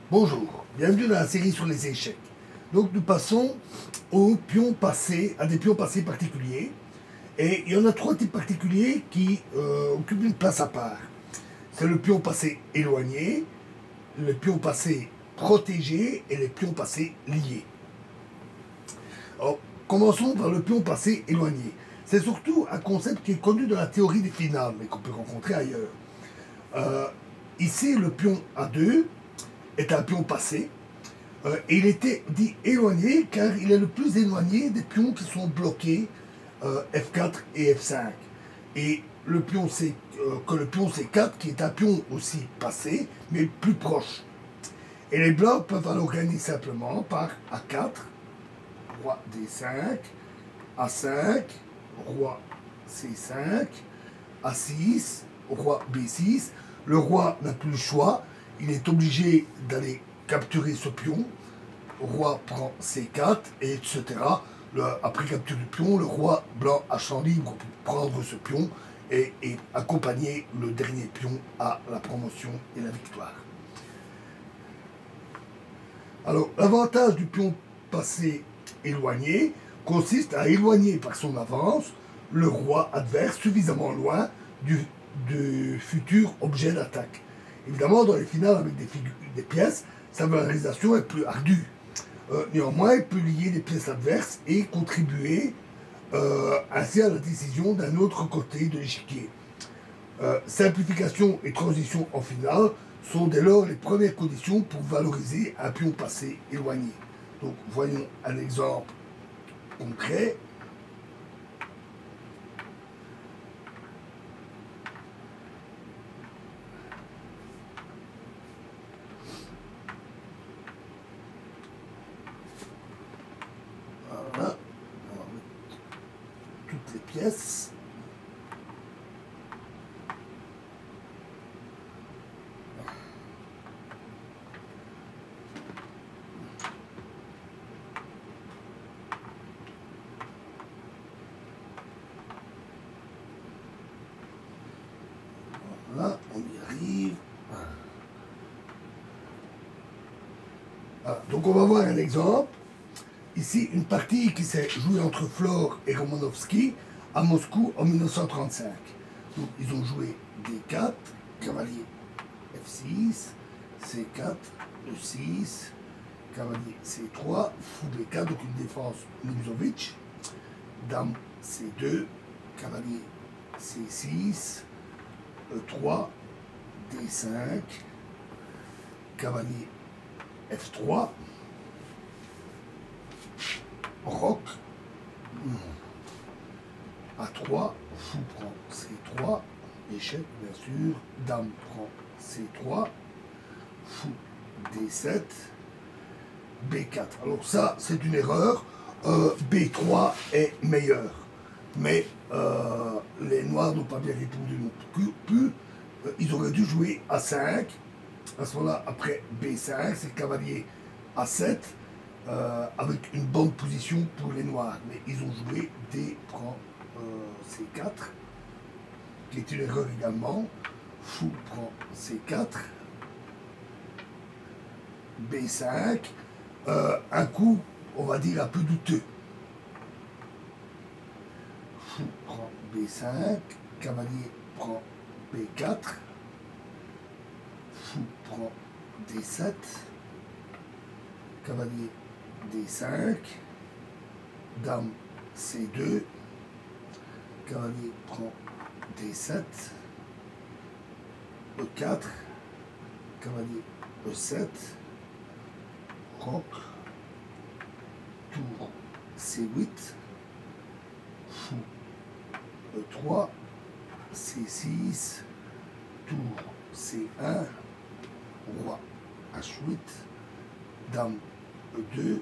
Bonjour, bienvenue dans la série sur les échecs. Donc nous passons aux pions passés, à des pions passés particuliers. Et il y en a trois types particuliers qui occupent une place à part. C'est le pion passé éloigné, le pion passé protégé et les pions passés liés. Alors, commençons par le pion passé éloigné. C'est surtout un concept qui est connu dans la théorie des finales, mais qu'on peut rencontrer ailleurs. Euh, Ici, le pion A2 est un pion passé. Et il était dit éloigné car il est le plus éloigné des pions qui sont bloqués F4 et F5. Et le pion C, que le pion C4 qui est un pion aussi passé mais plus proche. Et les blancs peuvent alors gagner simplement par A4, roi D5, A5, roi C5, A6, roi B6. Le roi n'a plus le choix, il est obligé d'aller capturer ce pion. Roi prend C4, et etc. Après capture du pion, le roi blanc a champ libre pour prendre ce pion et accompagner le dernier pion à la promotion et la victoire. Alors, l'avantage du pion passé éloigné consiste à éloigner par son avance le roi adverse suffisamment loin du futur objet d'attaque. Évidemment, dans les finales avec des pièces, sa valorisation est plus ardue. Néanmoins, il peut lier les pièces adverses et contribuer ainsi à la décision d'un autre côté de l'échiquier. Simplification et transition en finale sont dès lors les premières conditions pour valoriser un pion passé éloigné. Donc voyons un exemple concret. Voilà, on va mettre toutes les pièces. Voilà, on y arrive. Voilà, donc on va voir un exemple. Ici, une partie qui s'est jouée entre Flore et Romanovski à Moscou en 1935. Donc ils ont joué D4, cavalier F6, C4, E6, cavalier C3, fou B4, donc une défense Nimzovitch, dame C2, cavalier C6, E3, D5, cavalier F3, roc, A3, fou prend C3, échec bien sûr, dame prend C3, fou D7, B4. Alors ça, c'est une erreur. B3 est meilleur. Mais les noirs n'ont pas bien répondu non plus. Ils auraient dû jouer A5. À ce moment-là, après B5, c'est cavalier A7, avec une bonne position pour les noirs. Mais ils ont joué D prend C4, qui est une erreur également. Fou prend C4, B5, un coup, on va dire, un peu douteux. Fou prend B5, cavalier prend B4, fou prend D7, cavalier D5, dame C2, cavalier prend D7, E4, cavalier E7, roc, tour C8, fou E3, C6, tour C1, roi H8, dame E2,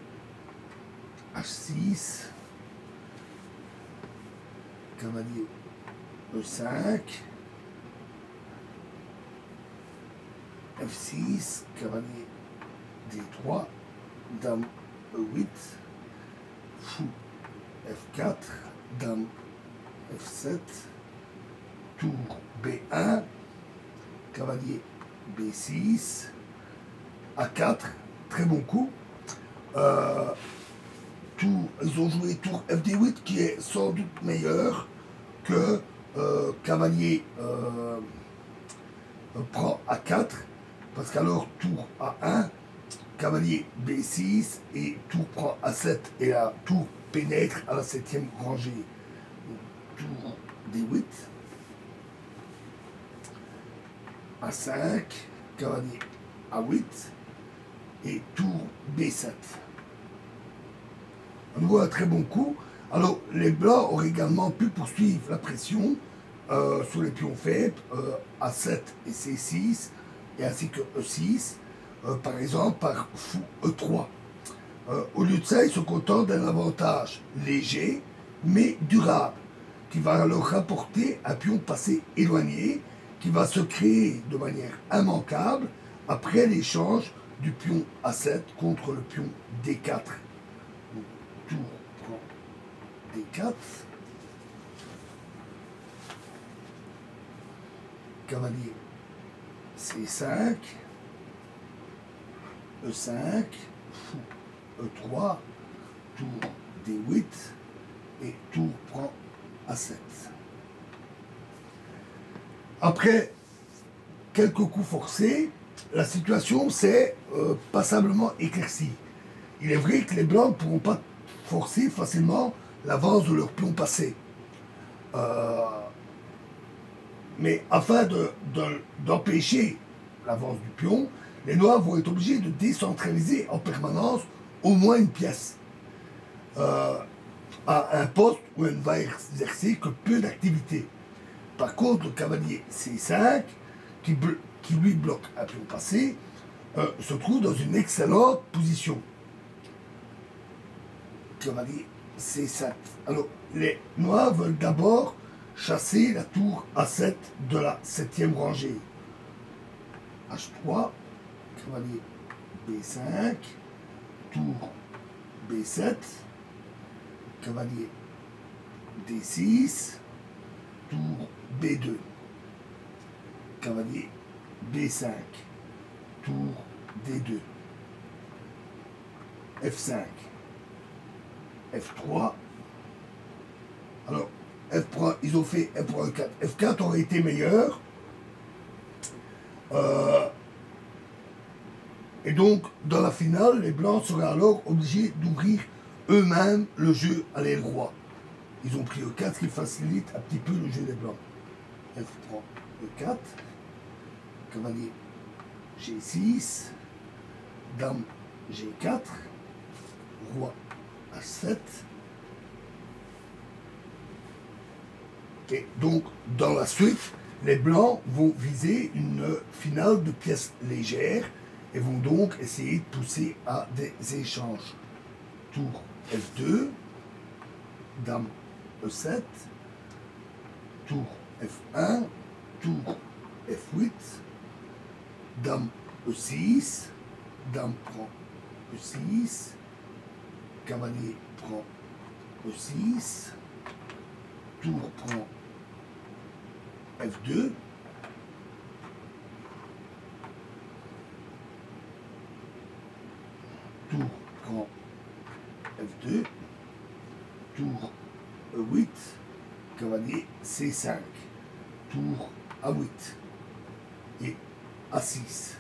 H6, cavalier E5, F6, cavalier D3, dame E8, fou F4, dame F7, tour B1, cavalier B6, A4, très bon coup. Ils ont joué tour FD8 qui est sans doute meilleur que cavalier prend A4, parce qu'alors tour A1, cavalier B6 et tour prend A7 et la tour pénètre à la 7e rangée. Tour D8, A5, cavalier A8 et tour B7. À nouveau un très bon coup. Alors les blancs auraient également pu poursuivre la pression sur les pions faibles, A7 et C6, et ainsi que E6, par exemple par fou E3. Au lieu de ça, ils se contentent d'un avantage léger, mais durable, qui va leur rapporter un pion passé éloigné, qui va se créer de manière immanquable après l'échange du pion A7 contre le pion D4. Donc, tour prend D4. Cavalier C5, E5, fou E3, tour D8 et tour prend A7. Après quelques coups forcés, la situation s'est passablement éclaircie. Il est vrai que les blancs ne pourront pas forcer facilement l'avance de leur pion passé. Mais afin d'empêcher l'avance du pion, les noirs vont être obligés de décentraliser en permanence au moins une pièce à un poste où elle ne va exercer que peu d'activité. Par contre, le cavalier C5, qui lui bloque un pion passé, se trouve dans une excellente position. Cavalier C7. Alors, les noirs veulent d'abord chasser la tour A7 de la 7e rangée. H3, cavalier B5, tour B7, cavalier D6, tour B2, cavalier B5, tour D2, F5, F3. Alors, ils ont fait F pour E4. F4 aurait été meilleur. Et donc, dans la finale, les blancs seraient alors obligés d'ouvrir eux-mêmes le jeu à l'aile roi. Ils ont pris E4, ce qui facilite un petit peu le jeu des blancs. F prend E4, cavalier G6, dame G4, roi H7. Et donc, dans la suite, les blancs vont viser une finale de pièces légères et vont donc essayer de pousser à des échanges. Tour F2, dame E7, tour F1, tour F8, dame E6, dame prend E6, cavalier prend E6, tour prend F2, tour prend F2, tour E8, cavalier C5, tour A8 et A6.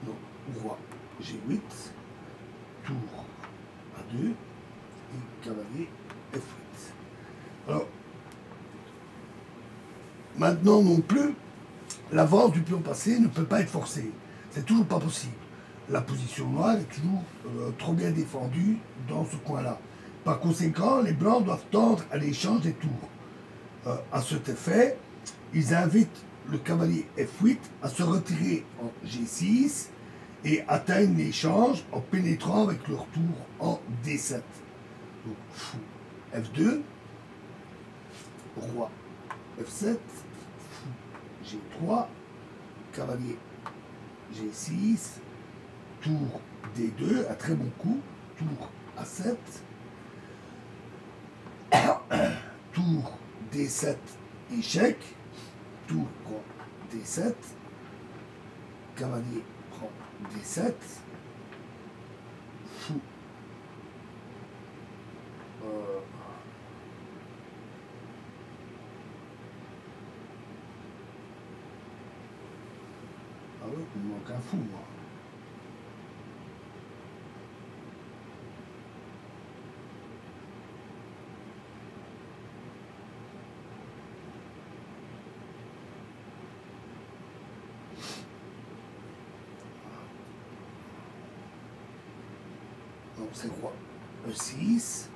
Donc, roi G8, tour A2 et cavalier F8. Alors, maintenant non plus, l'avance du pion passé ne peut pas être forcée. C'est toujours pas possible. La position noire est toujours trop bien défendue dans ce coin-là. Par conséquent, les blancs doivent tendre à l'échange des tours. À cet effet, ils invitent le cavalier F8 à se retirer en G6 et atteignent l'échange en pénétrant avec leur tour en D7. Donc fou F2, roi F7, fou G3, cavalier G6, tour D2, un très bon coup, tour A7, tour D7, échec, tour prend D7, cavalier prend D7, fou. Ah oui, il me manque un fou, moi. Non, c'est roi E6,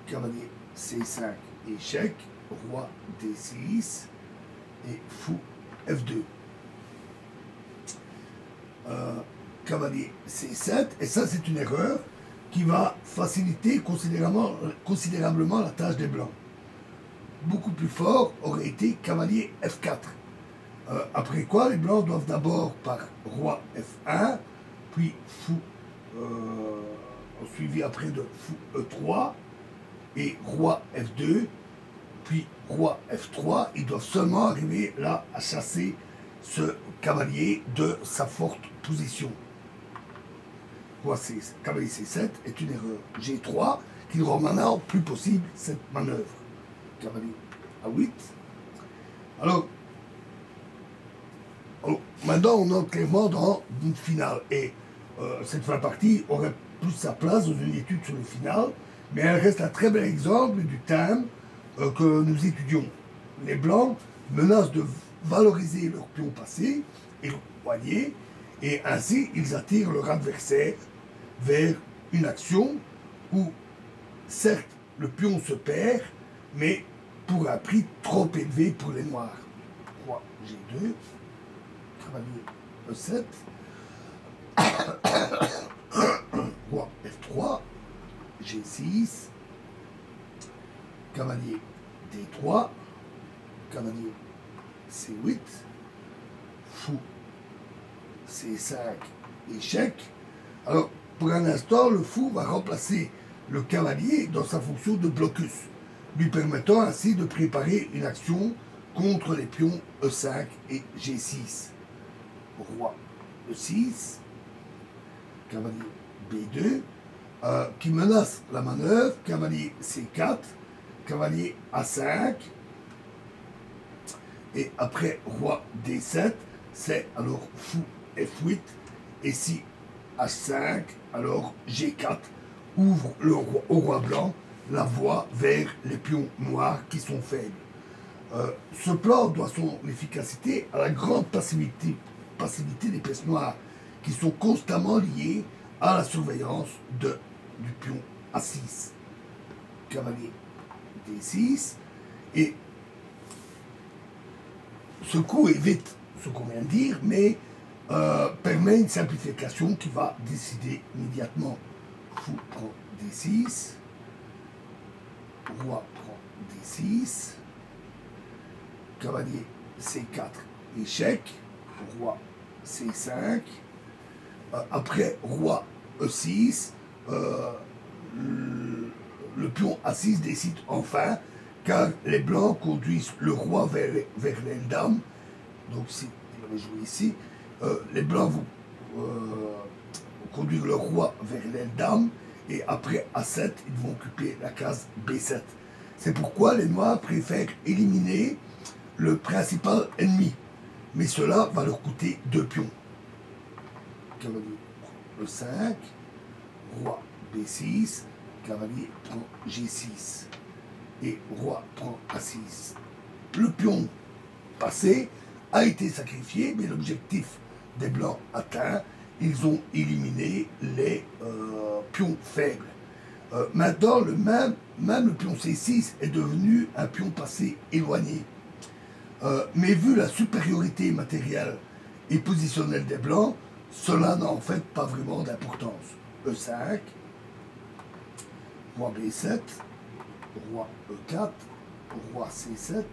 cavalier C5, échec, roi D6 et fou F2. Cavalier C7, et ça c'est une erreur qui va faciliter considérablement la tâche des blancs. Beaucoup plus fort aurait été cavalier F4. Après quoi, les blancs doivent d'abord par roi F1, puis fou, suivi après de fou E3 et roi F2, puis roi F3. Ils doivent seulement arriver là à chasser ce cavalier de sa forte position. Cavalier C7 est une erreur. G3 qui ne rend maintenant plus possible cette manœuvre. Cavalier A8. Alors maintenant on entre clairement dans une finale. Et cette fin de partie aurait plus sa place dans une étude sur le final, mais elle reste un très bel exemple du thème que nous étudions. Les blancs menacent de valoriser leur pion passé et leur poignet, et ainsi ils attirent leur adversaire vers une action où, certes, le pion se perd, mais pour un prix trop élevé pour les noirs. Roi G2, cavalier E7, roi F3, G6, cavalier D3, cavalier C8, fou C5, échec. Alors, pour un instant, le fou va remplacer le cavalier dans sa fonction de blocus, lui permettant ainsi de préparer une action contre les pions E5 et G6. Roi E6, cavalier B2, qui menace la manœuvre, cavalier C4, cavalier A5, et après roi D7, c'est alors fou F8, et si H5, alors G4 ouvre au roi blanc la voie vers les pions noirs qui sont faibles. Ce plan doit son efficacité à la grande passivité des pièces noires qui sont constamment liées à la surveillance du pion A6. Cavalier D6, et ce coup évite ce qu'on vient de dire, mais permet une simplification qui va décider immédiatement. Fou prend D6, roi prend D6, cavalier C4, échec, roi C5, après roi E6, le pion A6 décide enfin, car les blancs conduisent le roi vers l'aile dame. Donc si il avait joué ici, les blancs vont conduire le roi vers l'aile dame, et après A7, ils vont occuper la case B7. C'est pourquoi les noirs préfèrent éliminer le principal ennemi, mais cela va leur coûter 2 pions. Cavalier E5, roi B6, cavalier prend G6 et roi prend A6. Le pion passé a été sacrifié, mais l'objectif des blancs atteint. Ils ont éliminé les pions faibles. Maintenant, même le pion C6 est devenu un pion passé éloigné. Mais vu la supériorité matérielle et positionnelle des Blancs, cela n'a en fait pas vraiment d'importance. E5, roi B7, roi E4, roi C7,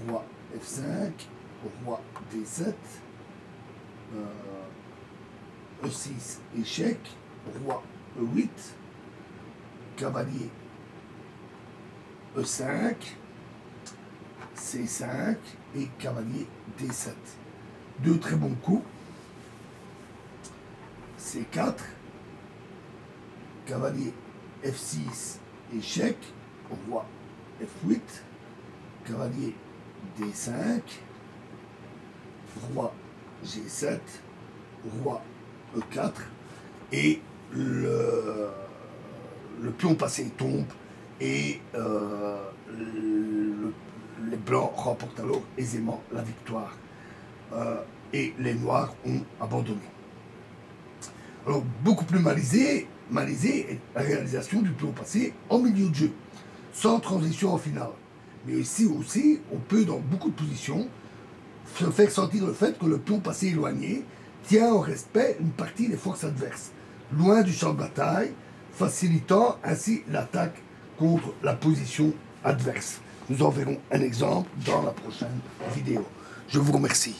roi F5, roi D7, E6, échec, roi E8, cavalier E5, C5 et cavalier D7. Deux très bons coups. C4, cavalier F6, échec, roi F8, cavalier D5, roi G7, roi E4, et le pion passé tombe et les blancs remportent alors aisément la victoire. Et les noirs ont abandonné. Alors, beaucoup plus malaisé est la réalisation du pion passé en milieu de jeu, sans transition en finale. Mais ici aussi, on peut, dans beaucoup de positions, se faire sentir le fait que le pion passé éloigné tient au respect une partie des forces adverses, loin du champ de bataille, facilitant ainsi l'attaque contre la position adverse. Nous en verrons un exemple dans la prochaine vidéo. Je vous remercie.